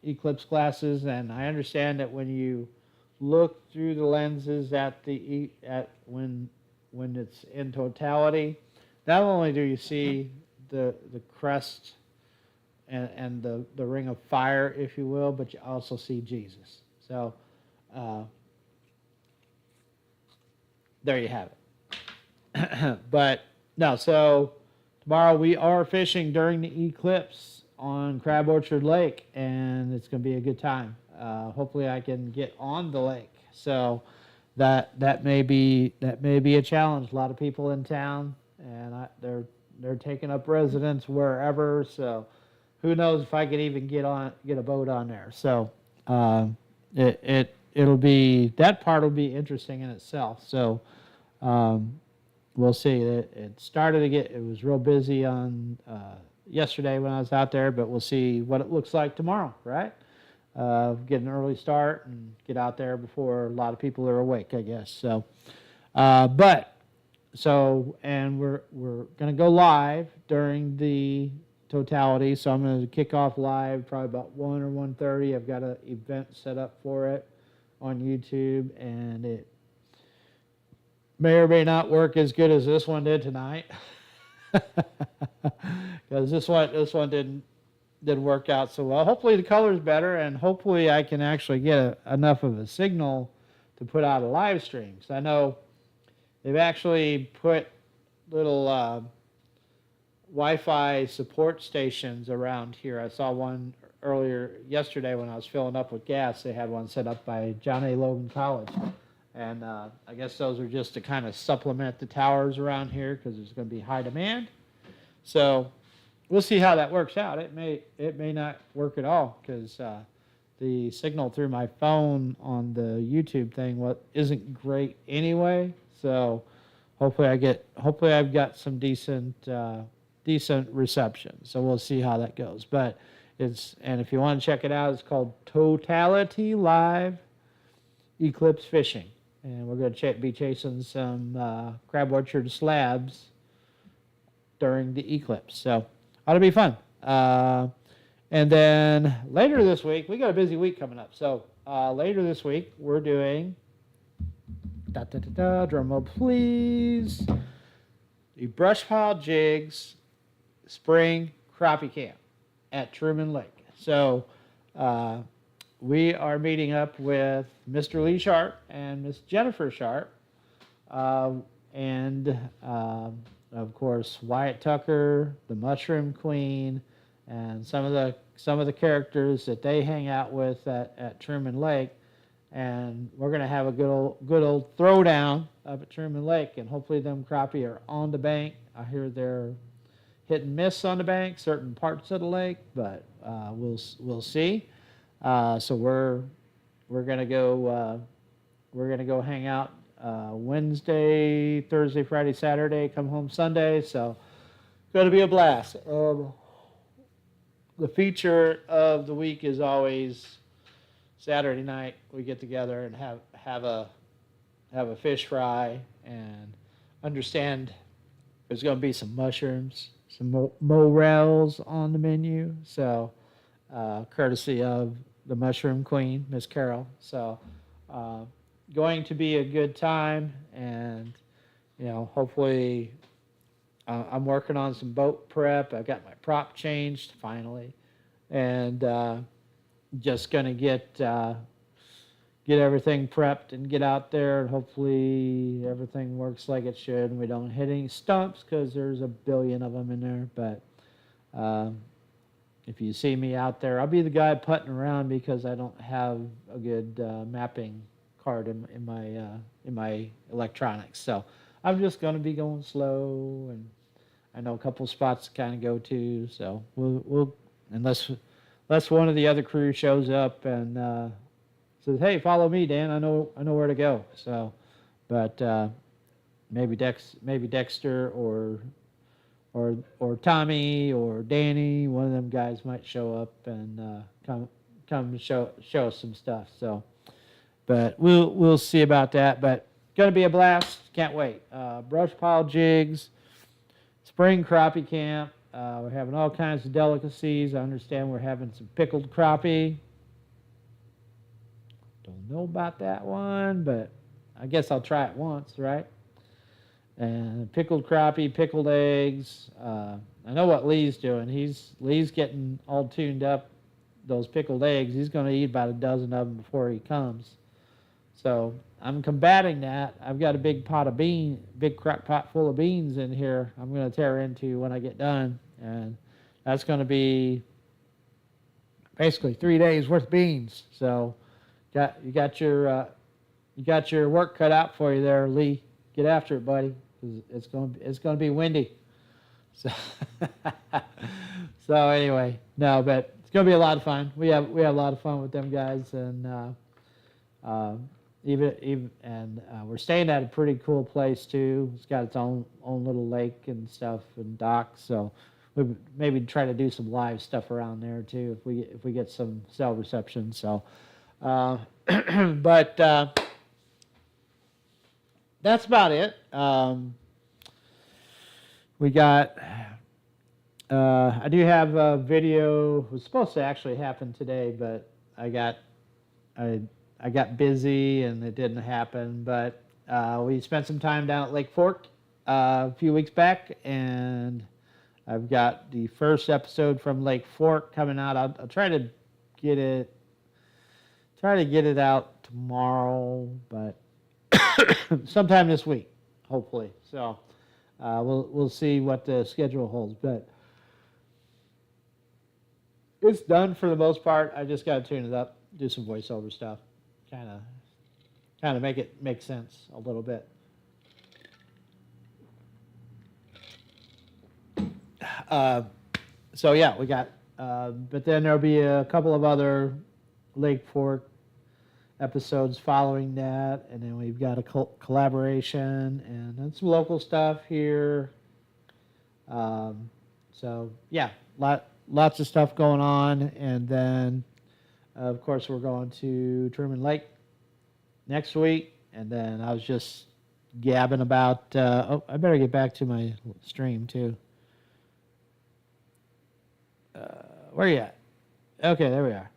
eclipse glasses, and I understand that when you look through the lenses at when it's in totality, not only do you see the crest and the ring of fire, if you will, but you also see Jesus. So there you have it. But no, so tomorrow we are fishing during the eclipse on Crab Orchard Lake, and it's going to be a good time. Hopefully I can get on the lake. So that may be a challenge. A lot of people in town, and they're taking up residence wherever. So who knows if I could even get a boat on there. So it'll be, that part will be interesting in itself. So we'll see. It started to get, it was real busy on yesterday when I was out there, but we'll see what it looks like tomorrow, right? Get an early start and get out there before a lot of people are awake, I guess. So, and we're going to go live during the totality. So I'm going to kick off live probably about 1 or 1:30. I've got an event set up for it on YouTube, and it may or may not work as good as this one did tonight. Because this one didn't work out so well. Hopefully the color's better, and hopefully I can actually get enough of a signal to put out a live stream. So I know they've actually put little Wi-Fi support stations around here. I saw one earlier yesterday when I was filling up with gas. They had one set up by John A. Logan College. And I guess those are just to kind of supplement the towers around here because there's going to be high demand. So we'll see how that works out. It may not work at all because the signal through my phone on the YouTube thing isn't great anyway. So hopefully I've got some decent reception. So we'll see how that goes. But and if you want to check it out, it's called Totality Live Eclipse Fishing, and we're going to be chasing some crab orchard slabs during the eclipse. So ought to be fun. And then later this week, we got a busy week coming up. So later this week, we're doing, drum roll please, the Brush Pile Jigs Spring Crappie Camp at Truman Lake. So we are meeting up with Mr. Lee Sharp and Miss Jennifer Sharp, and of course Wyatt Tucker, the Mushroom Queen, and some of the characters that they hang out with at Truman Lake. And we're going to have a good old throwdown up at Truman Lake, and hopefully them crappie are on the bank. I hear they're hit and miss on the bank, certain parts of the lake, but we'll see. So we're gonna go hang out Wednesday, Thursday, Friday, Saturday. Come home Sunday. So going to be a blast. The feature of the week is always Saturday night. We get together and have a fish fry and understand there's going to be some mushrooms, some morels on the menu. So courtesy of the Mushroom Queen, Miss Carol. So going to be a good time, and hopefully I'm working on some boat prep. I've got my prop changed finally, and just gonna get everything prepped and get out there, and hopefully everything works like it should, and we don't hit any stumps because there's a billion of them in there. But if you see me out there, I'll be the guy putting around because I don't have a good mapping card in my electronics. So I'm just going to be going slow, and I know a couple spots to kind of go to. So we'll unless one of the other crew shows up and says, "Hey, follow me, Dan. I know where to go." So, but maybe Dexter or Tommy or Danny, one of them guys might show up and come show us some stuff. So, but we'll see about that. But gonna be a blast. Can't wait. Brush Pile Jigs, Spring Crappie Camp. We're having all kinds of delicacies. I understand we're having some pickled crappie. Don't know about that one, but I guess I'll try it once, right? And pickled crappie, pickled eggs. I know what Lee's doing. Lee's getting all tuned up. Those pickled eggs. He's going to eat about a dozen of them before he comes. So I'm combating that. I've got a big crock pot full of beans in here. I'm going to tear into when I get done, and that's going to be basically 3 days worth of beans. So you got your work cut out for you there, Lee. Get after it, buddy, because it's going to be windy. So so anyway, no, but it's going to be a lot of fun. We have a lot of fun with them guys, and we're staying at a pretty cool place too. It's got its own little lake and stuff and docks. So we maybe try to do some live stuff around there too if we get some cell reception. So, but that's about it. We got. I do have a video. It was supposed to actually happen today, but I got busy and it didn't happen. But we spent some time down at Lake Fork a few weeks back, and I've got the first episode from Lake Fork coming out. I'll try to get it out tomorrow, but sometime this week, hopefully. So we'll see what the schedule holds, but it's done for the most part. I just got to tune it up, do some voiceover stuff, kind of make it make sense a little bit. So yeah, we got. But then there'll be a couple of other Lake Fork episodes following that, and then we've got a collaboration and then some local stuff here. So yeah, lots of stuff going on, and then of course we're going to Truman Lake next week, and then I was just gabbing about. I better get back to my stream too. Where are you at? Okay, there we are.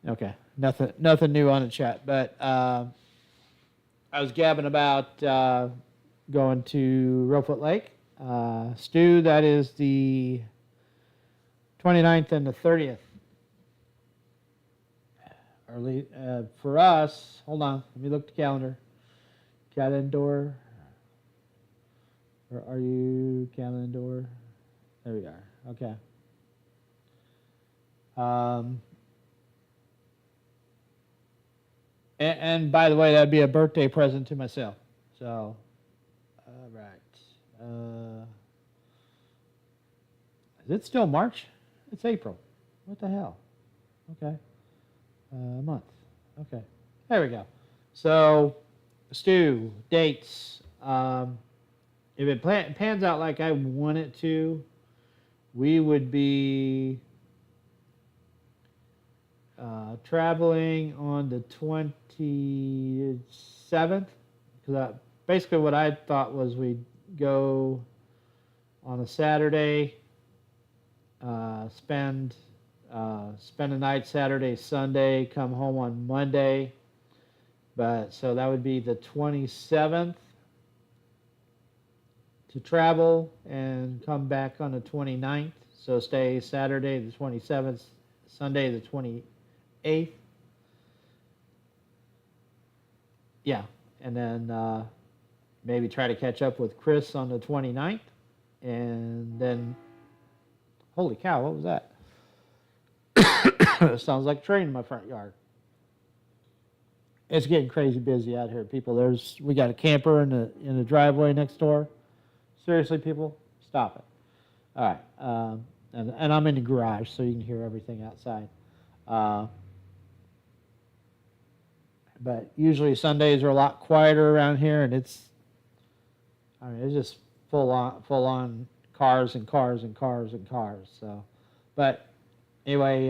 Okay, nothing new on the chat, but I was gabbing about going to Reelfoot Lake. Stu, that is the 29th and the 30th. Early for us. Hold on, let me look at the calendar. Calendar. Or are you calendar? There we are. Okay. And by the way, that'd be a birthday present to myself. So, all right. Is it still March? It's April. What the hell? Okay. Month. Okay. There we go. So, Stu, dates. If it pans out like I want it to, we would be traveling on the 27th. Because basically what I thought was we'd go on a Saturday, spend a night Saturday, Sunday, come home on Monday. But so that would be the 27th to travel and come back on the 29th. So stay Saturday the 27th, Sunday the 28th. Yeah, and then maybe try to catch up with Chris on the 29th. And then, holy cow, what was that? It sounds like a train in my front yard. It's getting crazy busy out here, people. We got a camper in the driveway next door. Seriously, people, stop it. All right, and I'm in the garage, so you can hear everything outside. But usually Sundays are a lot quieter around here, and it's just full on cars and cars and cars and cars. So, but anyway,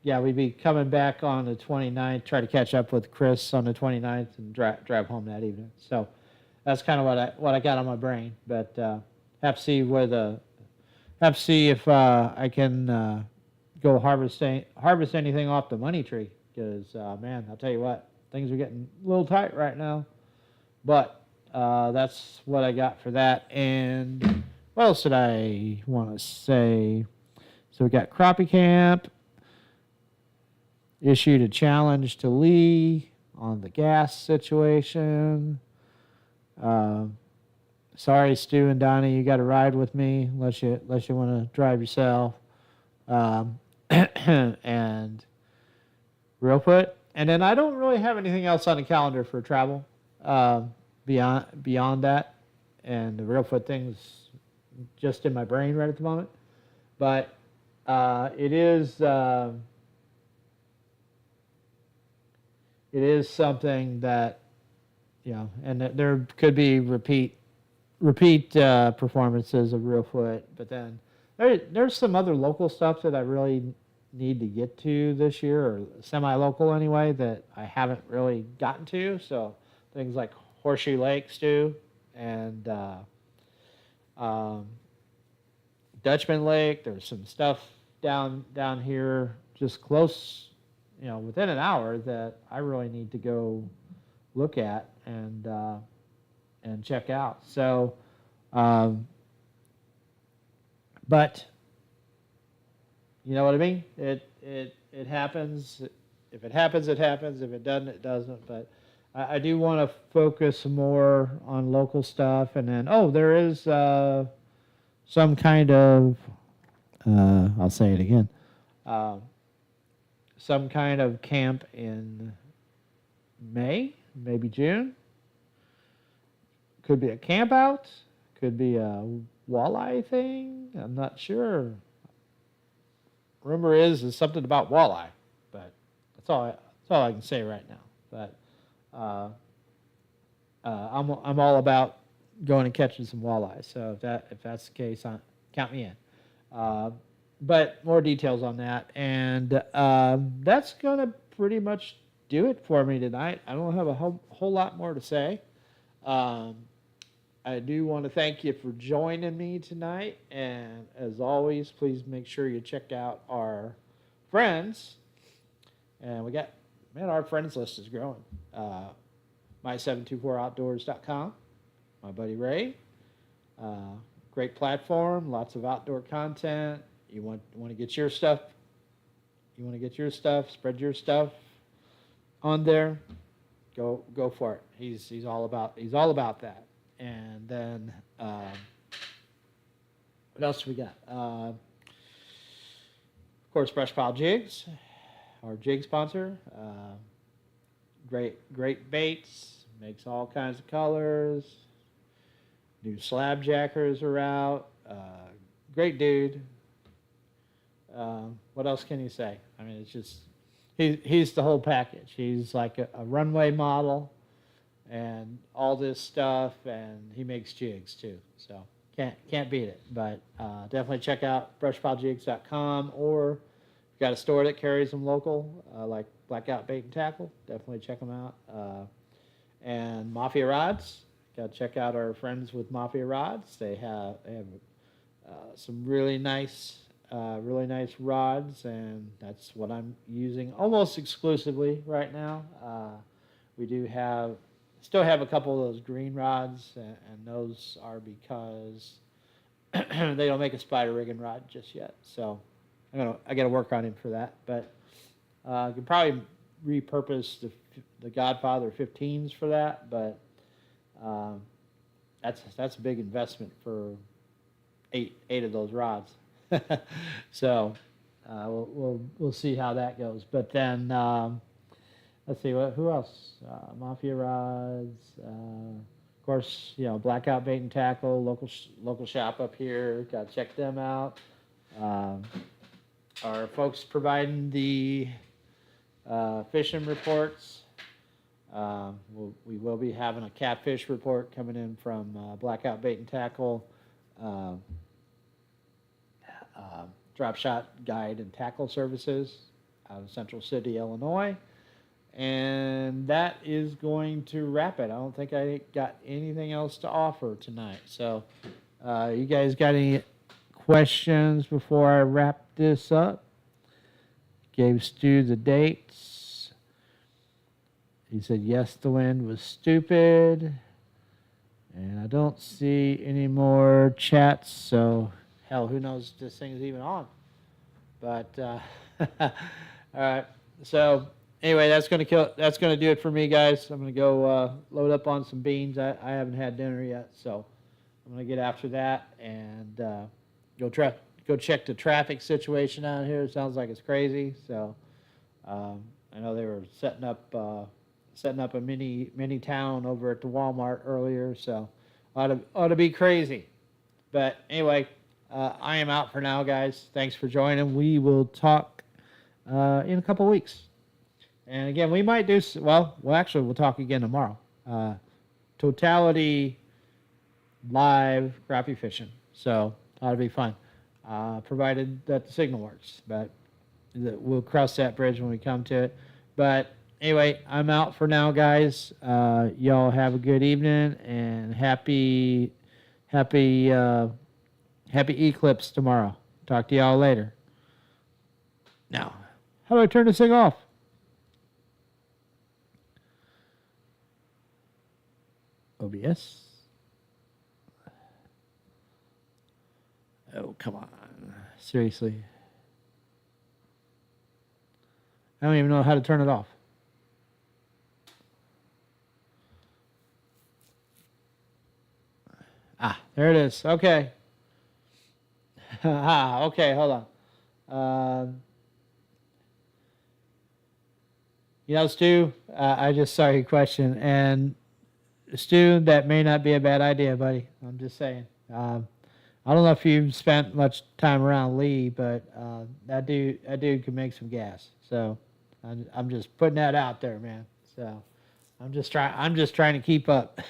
yeah, we'd be coming back on the 29th, try to catch up with Chris on the 29th, and drive home that evening. So that's kind of what I got on my brain. But have to see if I can go harvest anything off the money tree. Because man, I'll tell you what, things are getting a little tight right now. But that's what I got for that. And what else did I want to say? So we got Crappie Camp. Issued a challenge to Lee on the gas situation. Sorry, Stu and Donnie, you got to ride with me unless you want to drive yourself. And Reelfoot. And then I don't really have anything else on the calendar for travel beyond that. And the Reelfoot thing's just in my brain right at the moment. But it is something that, and there could be repeat performances of Reelfoot, but then there's some other local stuff that I really need to get to this year, or semi-local anyway, that I haven't really gotten to. So things like Horseshoe Lake, Stu, and Dutchman Lake. There's some stuff down here just close, within an hour, that I really need to go look at and check out. So, but you know what I mean? It happens. If it happens, it happens. If it doesn't, it doesn't. But I do want to focus more on local stuff. And then, there is some kind of, I'll say it again, some kind of camp in May, maybe June. Could be a camp out. Could be a walleye thing. I'm not sure. Rumor is something about walleye, but that's all I can say right now. But uh, I'm all about going and catching some walleye. So if that's the case, count me in. Uh, but more details on that, and that's gonna pretty much do it for me tonight. I don't have a whole lot more to say. Um, I do want to thank you for joining me tonight, and as always, please make sure you check out our friends. And our friends list is growing. My724outdoors.com, my buddy Ray. Great platform, lots of outdoor content. You want to get your stuff. You want to get your stuff, spread your stuff on there. Go for it. He's all about that. And then what else do we got? Of course, Brush Pile Jigs, our jig sponsor. Great baits, makes all kinds of colors. New slab jackers are out. Great dude. What else can you say? I mean, it's just he's the whole package. He's like a runway model and all this stuff, and he makes jigs too. So can't beat it. But definitely check out brushpilejigs.com, or if you've got a store that carries them local, like Blackout Bait and Tackle, definitely check them out. And Mafia Rods, got to check out our friends with Mafia Rods. They have some really nice rods, and that's what I'm using almost exclusively right now. We still have a couple of those green rods, and those are because they don't make a spider rigging rod just yet. So I got to work on him for that. But I could probably repurpose the Godfather 15s for that. But that's a big investment for eight of those rods. So we'll see how that goes. But then let's see who else. Mafia Rods, of course. Blackout Bait and Tackle, local shop up here. Got to check them out. Our folks providing the fishing reports. We will be having a catfish report coming in from Blackout Bait and Tackle. Drop Shot Guide and Tackle Services out of Central City, Illinois. And that is going to wrap it. I don't think I got anything else to offer tonight. So you guys got any questions before I wrap this up? Gave Stu the dates. He said, yes, the wind was stupid. And I don't see any more chats, so hell, who knows if this thing is even on. But all right. So anyway, that's gonna do it for me, guys. I'm gonna go load up on some beans. I haven't had dinner yet, so I'm gonna get after that and go check the traffic situation out here. It sounds like it's crazy. So I know they were setting up a mini town over at the Walmart earlier, so ought to be crazy. But anyway, I am out for now, guys. Thanks for joining. We will talk in a couple weeks. And again, we might do actually we'll talk again tomorrow. Totality live crappie fishing, so that'll be fun, provided that the signal works. But we'll cross that bridge when we come to it. But anyway, I'm out for now, guys. Y'all have a good evening and happy eclipse tomorrow. Talk to y'all later. Now, how do I turn this thing off? OBS. Oh, come on. Seriously. I don't even know how to turn it off. There it is. Okay. Okay, hold on. Stu, I just saw your question, and Stu, that may not be a bad idea, buddy. I'm just saying. I don't know if you've spent much time around Lee, but that dude can make some gas. So I'm just putting that out there, man. So I'm just trying to keep up.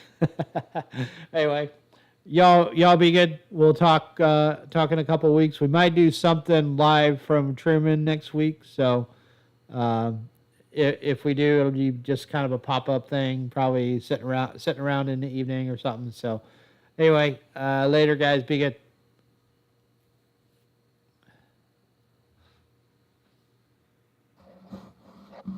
Anyway, y'all be good. We'll talk in a couple of weeks. We might do something live from Truman next week. So if we do, it'll be just kind of a pop-up thing, probably sitting around in the evening or something. So anyway, later guys, be good.